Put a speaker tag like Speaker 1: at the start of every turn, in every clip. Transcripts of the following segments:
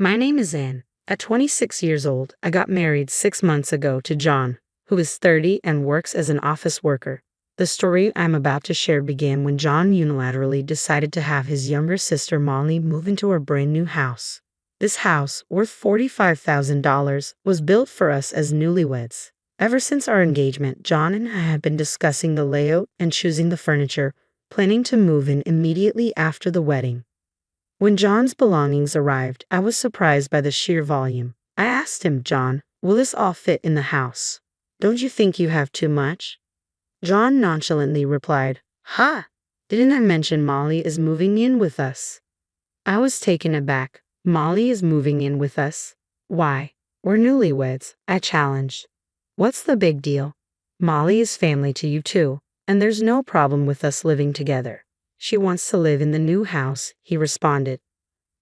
Speaker 1: My name is Anne. At 26 years old, I got married 6 months ago to John, who is 30 and works as an office worker. The story I'm about to share began when John unilaterally decided to have his younger sister Molly move into our brand new house. This house, worth $45,000, was built for us as newlyweds. Ever since our engagement, John and I had been discussing the layout and choosing the furniture, planning to move in immediately after the wedding. When John's belongings arrived, I was surprised by the sheer volume. I asked him, "John, will this all fit in the house? Don't you think you have too much?" John nonchalantly replied, "Ha! Didn't I mention Molly is moving in with us?" I was taken aback. "Molly is moving in with us? Why? We're newlyweds," I challenged. "What's the big deal? Molly is family to you too, and there's no problem with us living together. She wants to live in the new house," he responded.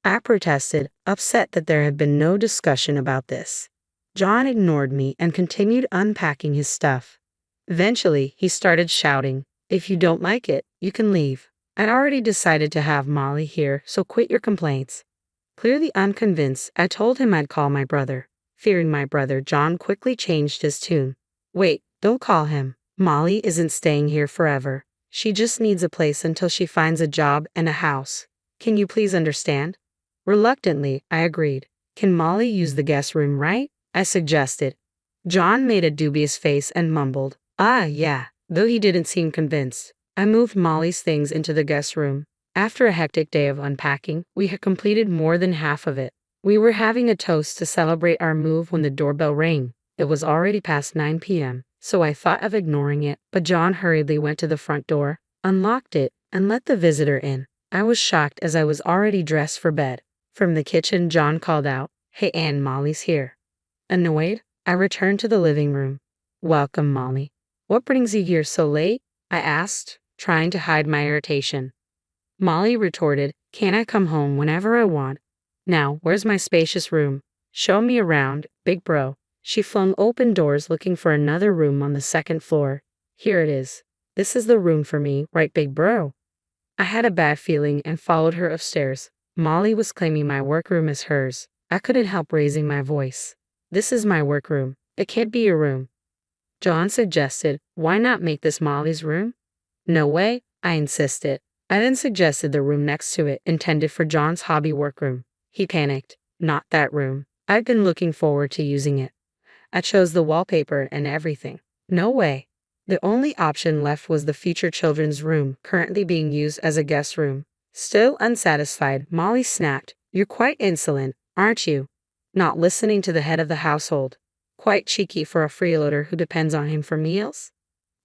Speaker 1: I protested, upset that there had been no discussion about this. John ignored me and continued unpacking his stuff. Eventually, he started shouting, "If you don't like it, you can leave. I'd already decided to have Molly here, so quit your complaints." Clearly unconvinced, I told him I'd call my brother. Fearing my brother, John quickly changed his tune. "Wait, don't call him. Molly isn't staying here forever. She just needs a place until she finds a job and a house. Can you please understand?" Reluctantly, I agreed. "Can Molly use the guest room, right?" I suggested. John made a dubious face and mumbled, "Ah, yeah," though he didn't seem convinced. I moved Molly's things into the guest room. After a hectic day of unpacking, we had completed more than half of it. We were having a toast to celebrate our move when the doorbell rang. It was already past 9 p.m., so I thought of ignoring it, but John hurriedly went to the front door, unlocked it, and let the visitor in. I was shocked as I was already dressed for bed. From the kitchen, John called out, "Hey Anne, Molly's here." Annoyed, I returned to the living room. "Welcome, Molly. What brings you here so late?" I asked, trying to hide my irritation. Molly retorted, "Can't I come home whenever I want? Now, where's my spacious room? Show me around, big bro." She flung open doors looking for another room on the second floor. "Here it is. This is the room for me, right, big bro?" I had a bad feeling and followed her upstairs. Molly was claiming my workroom as hers. I couldn't help raising my voice. "This is my workroom. It can't be your room." John suggested, "Why not make this Molly's room?" "No way," I insisted. I then suggested the room next to it, intended for John's hobby workroom. He panicked. "Not that room. I've been looking forward to using it. I chose the wallpaper and everything." "No way." The only option left was the future children's room, currently being used as a guest room. Still unsatisfied, Molly snapped, "You're quite insolent, aren't you? Not listening to the head of the household. Quite cheeky for a freeloader who depends on him for meals."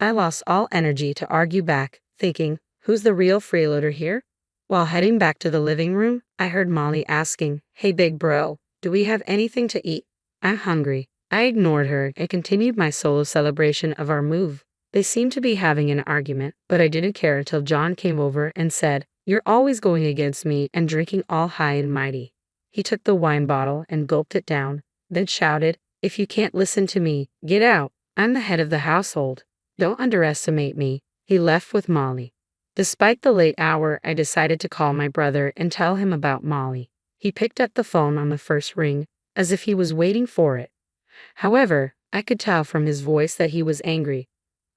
Speaker 1: I lost all energy to argue back, thinking, who's the real freeloader here? While heading back to the living room, I heard Molly asking, "Hey big bro, do we have anything to eat? I'm hungry." I ignored her and continued my solo celebration of our move. They seemed to be having an argument, but I didn't care until John came over and said, "You're always going against me and drinking all high and mighty." He took the wine bottle and gulped it down, then shouted, "If you can't listen to me, get out. I'm the head of the household. Don't underestimate me." He left with Molly. Despite the late hour, I decided to call my brother and tell him about Molly. He picked up the phone on the first ring, as if he was waiting for it. However, I could tell from his voice that he was angry.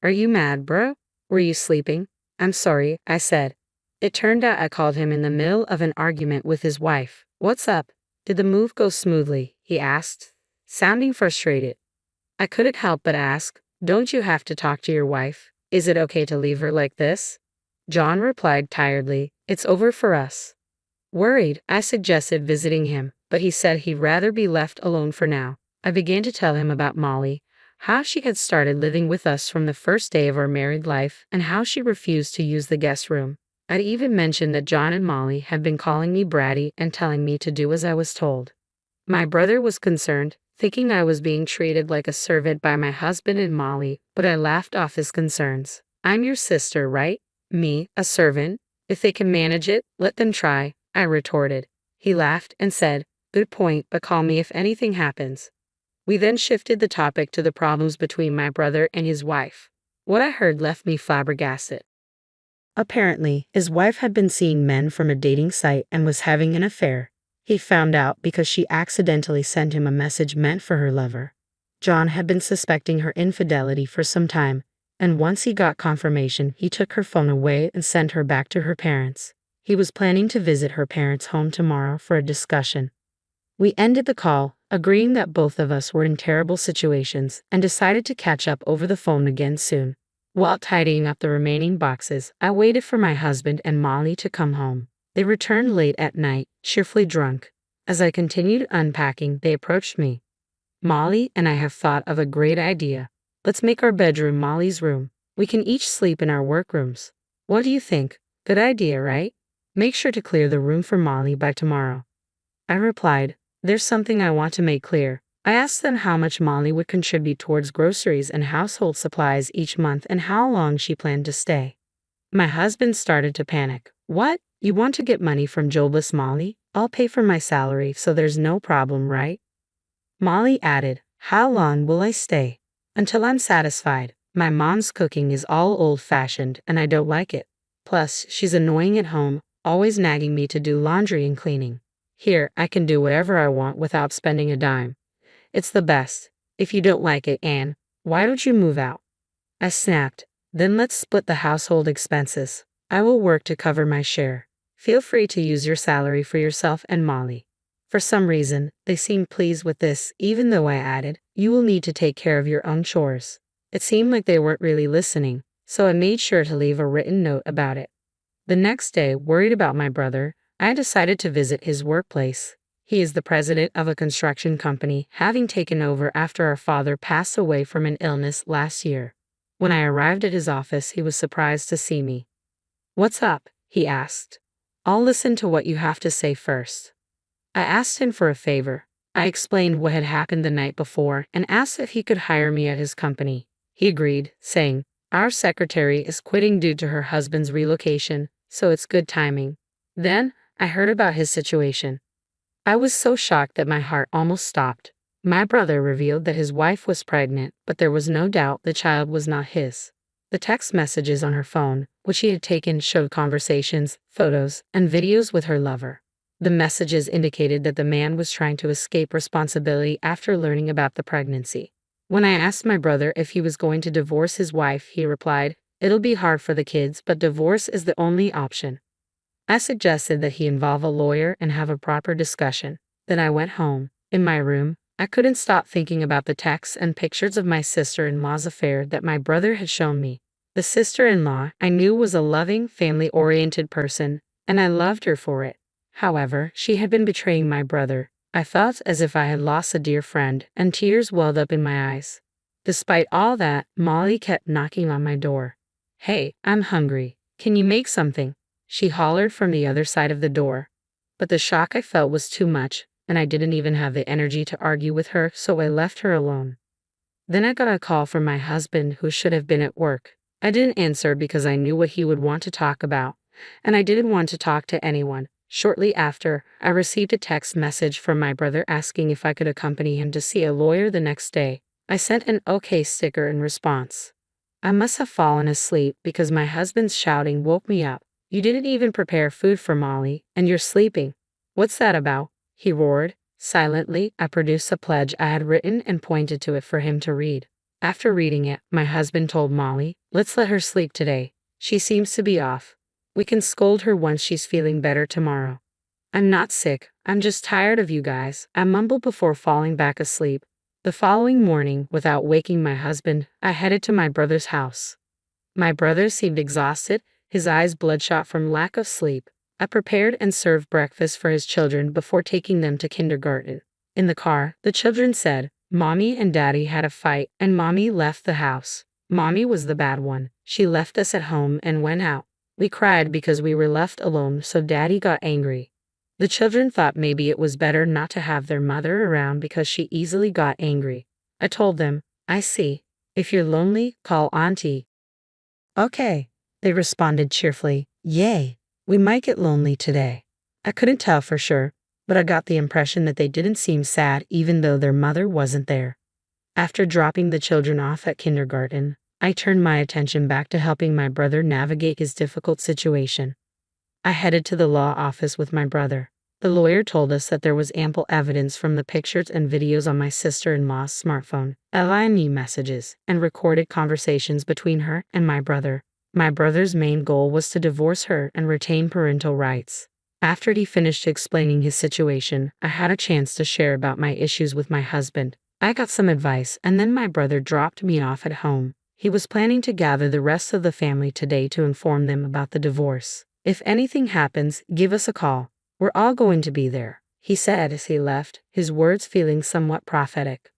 Speaker 1: "Are you mad, bro? Were you sleeping?" "I'm sorry," I said. It turned out I called him in the middle of an argument with his wife. "What's up? Did the move go smoothly?" he asked, sounding frustrated. I couldn't help but ask, "Don't you have to talk to your wife? Is it okay to leave her like this?" John replied tiredly, "It's over for us." Worried, I suggested visiting him, but he said he'd rather be left alone for now. I began to tell him about Molly, how she had started living with us from the first day of our married life, and how she refused to use the guest room. I'd even mentioned that John and Molly had been calling me bratty and telling me to do as I was told. My brother was concerned, thinking I was being treated like a servant by my husband and Molly, but I laughed off his concerns. "I'm your sister, right? Me, a servant? If they can manage it, let them try," I retorted. He laughed and said, "Good point, but call me if anything happens." We then shifted the topic to the problems between my brother and his wife. What I heard left me flabbergasted. Apparently, his wife had been seeing men from a dating site and was having an affair. He found out because she accidentally sent him a message meant for her lover. John had been suspecting her infidelity for some time, and once he got confirmation, he took her phone away and sent her back to her parents. He was planning to visit her parents' home tomorrow for a discussion. We ended the call, agreeing that both of us were in terrible situations, and decided to catch up over the phone again soon. While tidying up the remaining boxes, I waited for my husband and Molly to come home. They returned late at night, cheerfully drunk. As I continued unpacking, they approached me. "Molly and I have thought of a great idea. Let's make our bedroom Molly's room. We can each sleep in our workrooms. What do you think? Good idea, right? Make sure to clear the room for Molly by tomorrow." I replied, "There's something I want to make clear." I asked them how much Molly would contribute towards groceries and household supplies each month and how long she planned to stay. My husband started to panic. "What? You want to get money from jobless Molly? I'll pay for my salary, so there's no problem, right?" Molly added, "How long will I stay?" "Until I'm satisfied. My mom's cooking is all old-fashioned and I don't like it. Plus, she's annoying at home, always nagging me to do laundry and cleaning. Here, I can do whatever I want without spending a dime. It's the best. If you don't like it, Anne, why don't you move out?" I snapped, "Then let's split the household expenses. I will work to cover my share. Feel free to use your salary for yourself and Molly." For some reason, they seemed pleased with this, even though I added, "You will need to take care of your own chores." It seemed like they weren't really listening, so I made sure to leave a written note about it. The next day, worried about my brother, I decided to visit his workplace. He is the president of a construction company, having taken over after our father passed away from an illness last year. When I arrived at his office, he was surprised to see me. "What's up?" he asked. "I'll listen to what you have to say first." I asked him for a favor. I explained what had happened the night before and asked if he could hire me at his company. He agreed, saying, "Our secretary is quitting due to her husband's relocation, so it's good timing." Then, I heard about his situation. I was so shocked that my heart almost stopped. My brother revealed that his wife was pregnant, but there was no doubt the child was not his. The text messages on her phone, which he had taken, showed conversations, photos, and videos with her lover. The messages indicated that the man was trying to escape responsibility after learning about the pregnancy. When I asked my brother if he was going to divorce his wife, he replied, "It'll be hard for the kids, but divorce is the only option." I suggested that he involve a lawyer and have a proper discussion. Then I went home. In my room, I couldn't stop thinking about the texts and pictures of my sister-in-law's affair that my brother had shown me. The sister-in-law I knew was a loving, family-oriented person, and I loved her for it. However, she had been betraying my brother. I felt as if I had lost a dear friend, and tears welled up in my eyes. Despite all that, Molly kept knocking on my door. "Hey, I'm hungry. Can you make something?" she hollered from the other side of the door. But the shock I felt was too much, and I didn't even have the energy to argue with her, so I left her alone. Then I got a call from my husband, who should have been at work. I didn't answer because I knew what he would want to talk about, and I didn't want to talk to anyone. Shortly after, I received a text message from my brother asking if I could accompany him to see a lawyer the next day. I sent an OK sticker in response. I must have fallen asleep because my husband's shouting woke me up. "You didn't even prepare food for Molly, and you're sleeping. What's that about?" he roared. Silently, I produced a pledge I had written and pointed to it for him to read. After reading it, my husband told Molly, "Let's let her sleep today. She seems to be off. We can scold her once she's feeling better tomorrow." "I'm not sick, I'm just tired of you guys," I mumbled before falling back asleep. The following morning, without waking my husband, I headed to my brother's house. My brother seemed exhausted, his eyes bloodshot from lack of sleep. I prepared and served breakfast for his children before taking them to kindergarten. In the car, the children said, "Mommy and Daddy had a fight, and Mommy left the house." Mommy was the bad one. She left us at home and went out. We cried because we were left alone, so Daddy got angry. The children thought maybe it was better not to have their mother around because she easily got angry. I told them, "I see. If you're lonely, call Auntie." "Okay," they responded cheerfully. "Yay, we might get lonely today." I couldn't tell for sure, but I got the impression that they didn't seem sad even though their mother wasn't there. After dropping the children off at kindergarten, I turned my attention back to helping my brother navigate his difficult situation. I headed to the law office with my brother. The lawyer told us that there was ample evidence from the pictures and videos on my sister-in-law's smartphone, LINE messages, and recorded conversations between her and my brother. My brother's main goal was to divorce her and retain parental rights. After he finished explaining his situation, I had a chance to share about my issues with my husband. I got some advice, and then my brother dropped me off at home. He was planning to gather the rest of the family today to inform them about the divorce. If anything happens, give us a call. We're all going to be there, he said as he left, his words feeling somewhat prophetic.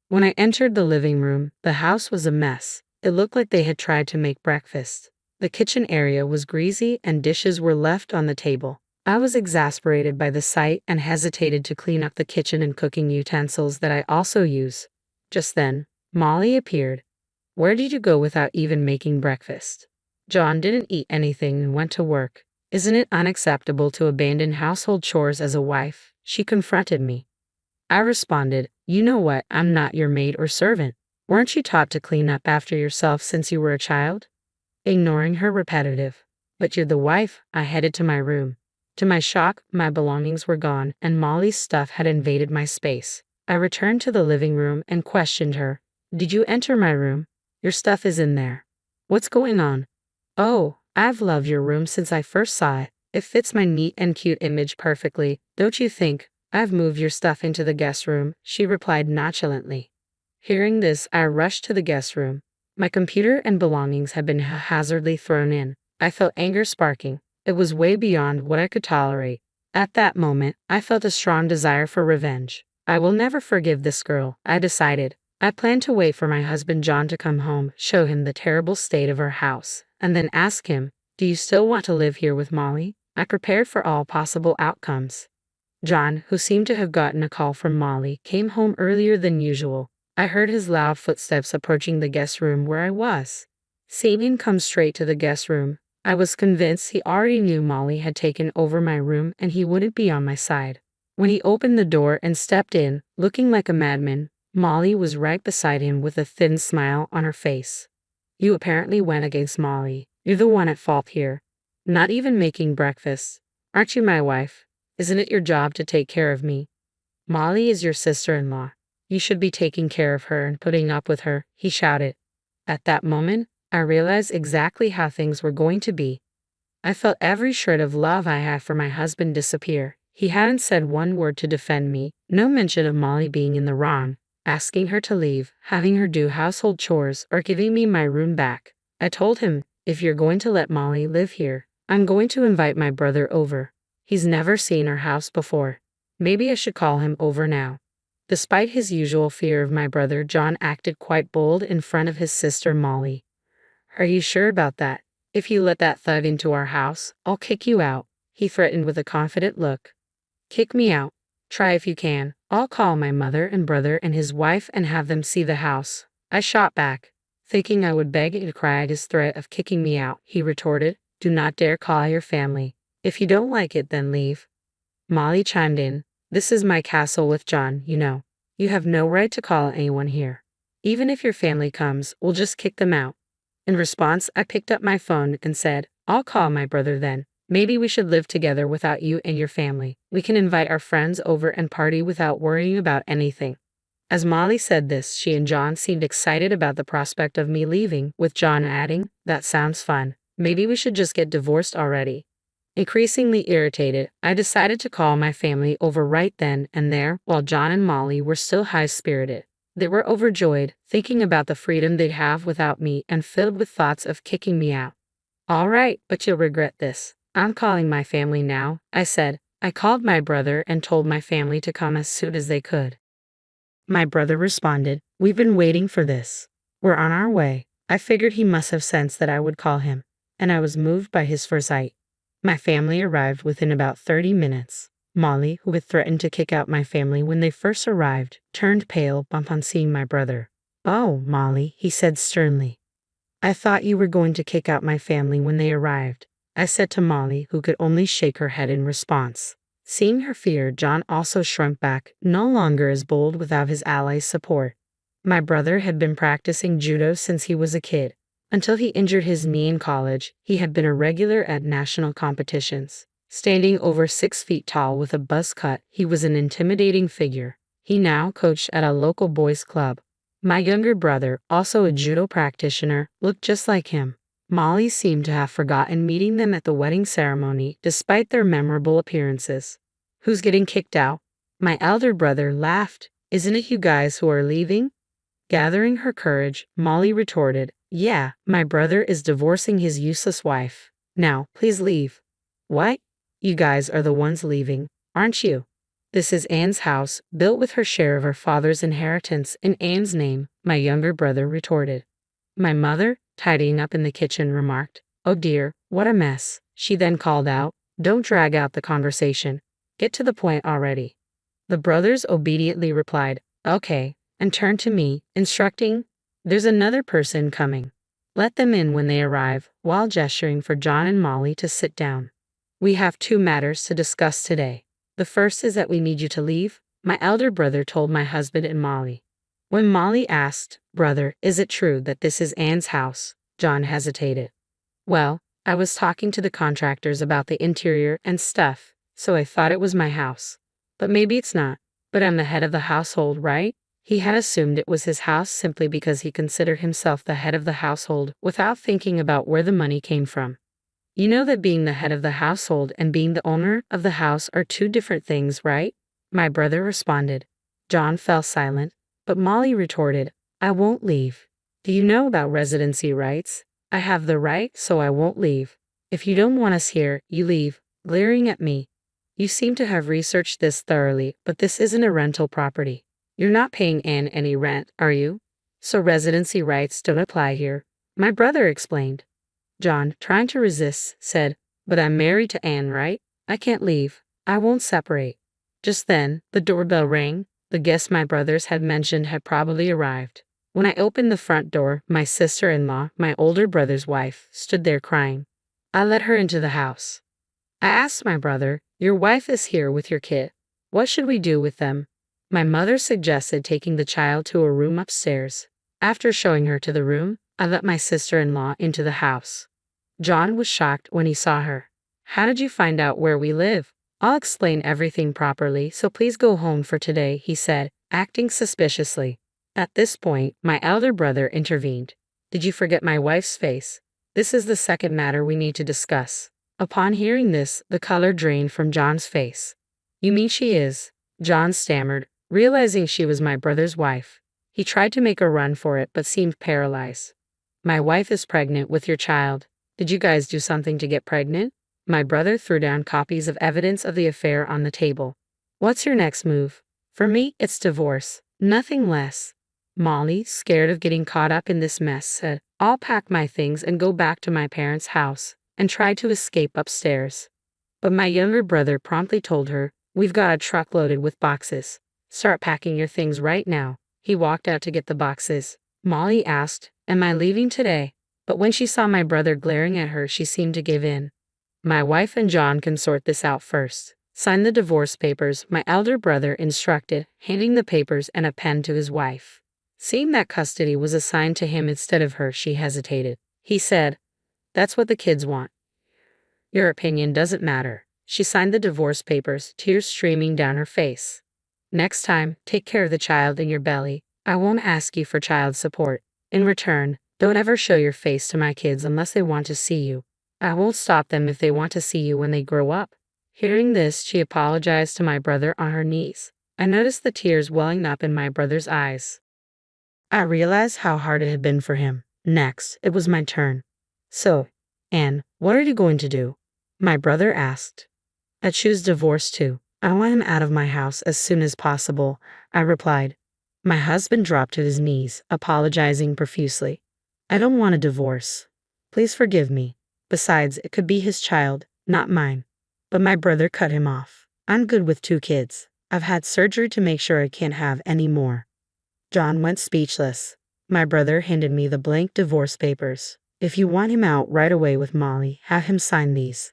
Speaker 1: When I entered the living room, the house was a mess. It looked like they had tried to make breakfast. The kitchen area was greasy and dishes were left on the table. I was exasperated by the sight and hesitated to clean up the kitchen and cooking utensils that I also use. Just then, Molly appeared. Where did you go without even making breakfast? John didn't eat anything and went to work. Isn't it unacceptable to abandon household chores as a wife? She confronted me. I responded, you know what, I'm not your maid or servant. Weren't you taught to clean up after yourself since you were a child? Ignoring her repetitive, but you're the wife, I headed to my room. To my shock, my belongings were gone and Molly's stuff had invaded my space. I returned to the living room and questioned her. Did you enter my room? Your stuff is in there. What's going on? Oh, I've loved your room since I first saw it. It fits my neat and cute image perfectly, don't you think? I've moved your stuff into the guest room, she replied nonchalantly. Hearing this, I rushed to the guest room. My computer and belongings had been haphazardly thrown in. I felt anger sparking. It was way beyond what I could tolerate. At that moment, I felt a strong desire for revenge. I will never forgive this girl, I decided. I planned to wait for my husband John to come home, show him the terrible state of our house, and then ask him, do you still want to live here with Molly? I prepared for all possible outcomes. John, who seemed to have gotten a call from Molly, came home earlier than usual. I heard his loud footsteps approaching the guest room where I was. Seeing him come straight to the guest room, I was convinced he already knew Molly had taken over my room and he wouldn't be on my side. When he opened the door and stepped in, looking like a madman, Molly was right beside him with a thin smile on her face. You apparently went against Molly. You're the one at fault here. Not even making breakfast. Aren't you my wife? Isn't it your job to take care of me? Molly is your sister-in-law. You should be taking care of her and putting up with her, he shouted. At that moment, I realized exactly how things were going to be. I felt every shred of love I had for my husband disappear. He hadn't said one word to defend me, no mention of Molly being in the wrong, asking her to leave, having her do household chores, or giving me my room back. I told him, if you're going to let Molly live here, I'm going to invite my brother over. He's never seen our house before. Maybe I should call him over now. Despite his usual fear of my brother, John acted quite bold in front of his sister Molly. Are you sure about that? If you let that thug into our house, I'll kick you out, he threatened with a confident look. Kick me out? Try if you can. I'll call my mother and brother and his wife and have them see the house. I shot back. Thinking I would beg and cry at his threat of kicking me out, he retorted, do not dare call your family. If you don't like it, then leave. Molly chimed in. This is my castle with John, you know. You have no right to call anyone here. Even if your family comes, we'll just kick them out. In response, I picked up my phone and said, I'll call my brother then. Maybe we should live together without you and your family. We can invite our friends over and party without worrying about anything. As Molly said this, she and John seemed excited about the prospect of me leaving, with John adding, that sounds fun. Maybe we should just get divorced already. Increasingly irritated, I decided to call my family over right then and there, while John and Molly were still high-spirited. They were overjoyed, thinking about the freedom they'd have without me and filled with thoughts of kicking me out. All right, but you'll regret this. I'm calling my family now, I said. I called my brother and told my family to come as soon as they could. My brother responded, we've been waiting for this. We're on our way. I figured he must have sensed that I would call him, and I was moved by his foresight. My family arrived within about 30 minutes. Molly, who had threatened to kick out my family when they first arrived, turned pale upon seeing my brother. Oh, Molly, he said sternly. I thought you were going to kick out my family when they arrived, I said to Molly, who could only shake her head in response. Seeing her fear, John also shrunk back, no longer as bold without his allies' support. My brother had been practicing judo since he was a kid. Until he injured his knee in college, he had been a regular at national competitions. Standing over 6 feet tall with a buzz cut, he was an intimidating figure. He now coached at a local boys' club. My younger brother, also a judo practitioner, looked just like him. Molly seemed to have forgotten meeting them at the wedding ceremony, despite their memorable appearances. Who's getting kicked out? My elder brother laughed. Isn't it you guys who are leaving? Gathering her courage, Molly retorted, yeah, my brother is divorcing his useless wife. Now, please leave. What? You guys are the ones leaving, aren't you? This is Anne's house, built with her share of her father's inheritance in Anne's name, my younger brother retorted. My mother, tidying up in the kitchen, remarked, oh dear, what a mess. She then called out, don't drag out the conversation. Get to the point already. The brothers obediently replied, okay, and turned to me, instructing, there's another person coming. Let them in when they arrive, while gesturing for John and Molly to sit down. We have 2 matters to discuss today. The first is that we need you to leave, my elder brother told my husband and Molly. When Molly asked, brother, is it true that this is Anne's house? John hesitated. Well, I was talking to the contractors about the interior and stuff, so I thought it was my house. But maybe it's not. But I'm the head of the household, right? He had assumed it was his house simply because he considered himself the head of the household without thinking about where the money came from. You know that being the head of the household and being the owner of the house are 2 different things, right? My brother responded. John fell silent, but Molly retorted, I won't leave. Do you know about residency rights? I have the right, so I won't leave. If you don't want us here, you leave, glaring at me. You seem to have researched this thoroughly, but this isn't a rental property. You're not paying Anne any rent, are you? So residency rights don't apply here, my brother explained. John, trying to resist, said, but I'm married to Anne, right? I can't leave. I won't separate. Just then, the doorbell rang. The guest my brothers had mentioned had probably arrived. When I opened the front door, my sister-in-law, my older brother's wife, stood there crying. I let her into the house. I asked my brother, your wife is here with your kid. What should we do with them? My mother suggested taking the child to a room upstairs. After showing her to the room, I let my sister-in-law into the house. John was shocked when he saw her. How did you find out where we live? I'll explain everything properly, so please go home for today, he said, acting suspiciously. At this point, my elder brother intervened. Did you forget my wife's face? This is the second matter we need to discuss. Upon hearing this, the color drained from John's face. You mean she is? John stammered, realizing she was my brother's wife. He tried to make a run for it but seemed paralyzed. My wife is pregnant with your child. Did you guys do something to get pregnant? My brother threw down copies of evidence of the affair on the table. What's your next move? For me, it's divorce. Nothing less. Molly, scared of getting caught up in this mess, said, I'll pack my things and go back to my parents' house, and tried to escape upstairs. But my younger brother promptly told her, we've got a truck loaded with boxes. Start packing your things right now. He walked out to get the boxes. Molly asked, am I leaving today? But when she saw my brother glaring at her, she seemed to give in. My wife and John can sort this out first. Sign the divorce papers, my elder brother instructed, handing the papers and a pen to his wife. Seeing that custody was assigned to him instead of her, she hesitated. He said, that's what the kids want. Your opinion doesn't matter. She signed the divorce papers, tears streaming down her face. Next time, take care of the child in your belly. I won't ask you for child support. In return, don't ever show your face to my kids unless they want to see you. I won't stop them if they want to see you when they grow up. Hearing this, she apologized to my brother on her knees. I noticed the tears welling up in my brother's eyes. I realized how hard it had been for him. Next, it was my turn. So, Anne, what are you going to do? My brother asked. I choose divorce too. I want him out of my house as soon as possible, I replied. My husband dropped to his knees, apologizing profusely. I don't want a divorce. Please forgive me. Besides, it could be his child, not mine. But my brother cut him off. I'm good with 2 kids. I've had surgery to make sure I can't have any more. John went speechless. My brother handed me the blank divorce papers. If you want him out right away with Molly, have him sign these.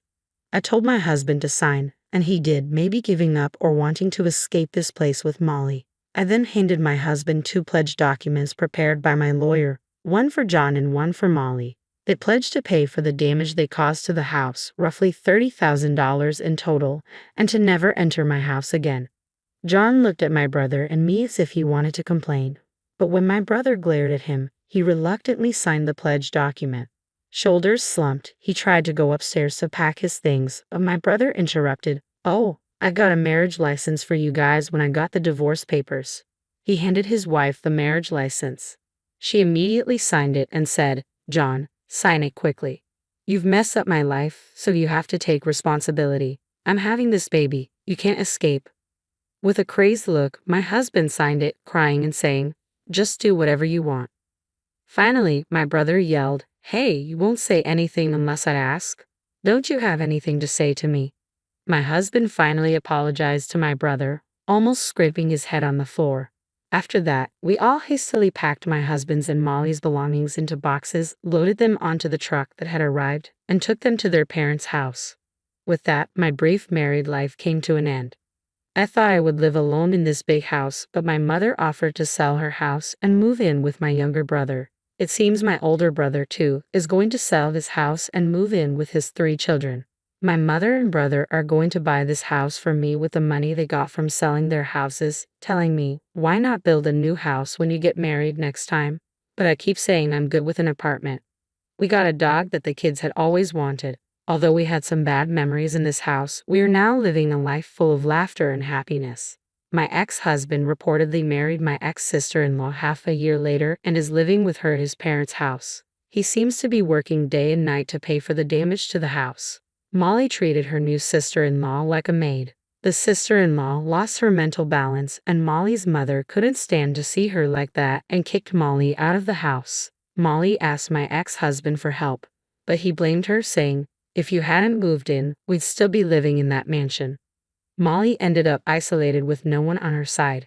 Speaker 1: I told my husband to sign, and he did, maybe giving up or wanting to escape this place with Molly. I then handed my husband 2 pledge documents prepared by my lawyer, one for John and one for Molly. It pledged to pay for the damage they caused to the house, roughly $30,000 in total, and to never enter my house again. John looked at my brother and me as if he wanted to complain. But when my brother glared at him, he reluctantly signed the pledge document. Shoulders slumped, he tried to go upstairs to pack his things, but my brother interrupted. "Oh, I got a marriage license for you guys when I got the divorce papers." He handed his wife the marriage license. She immediately signed it and said, "John, sign it quickly. You've messed up my life, so you have to take responsibility. I'm having this baby. You can't escape." With a crazed look, my husband signed it, crying and saying, "Just do whatever you want." Finally, my brother yelled, "Hey, you won't say anything unless I ask? Don't you have anything to say to me?" My husband finally apologized to my brother, almost scraping his head on the floor. After that, we all hastily packed my husband's and Molly's belongings into boxes, loaded them onto the truck that had arrived, and took them to their parents' house. With that, my brief married life came to an end. I thought I would live alone in this big house, but my mother offered to sell her house and move in with my younger brother. It seems my older brother, too, is going to sell his house and move in with his 3 children. My mother and brother are going to buy this house for me with the money they got from selling their houses, telling me, "Why not build a new house when you get married next time?" But I keep saying I'm good with an apartment. We got a dog that the kids had always wanted. Although we had some bad memories in this house, we are now living a life full of laughter and happiness. My ex-husband reportedly married my ex-sister-in-law half a year later and is living with her at his parents' house. He seems to be working day and night to pay for the damage to the house. Molly treated her new sister-in-law like a maid. The sister-in-law lost her mental balance, and Molly's mother couldn't stand to see her like that and kicked Molly out of the house. Molly asked my ex-husband for help, but he blamed her, saying, "If you hadn't moved in, we'd still be living in that mansion." Molly ended up isolated with no one on her side.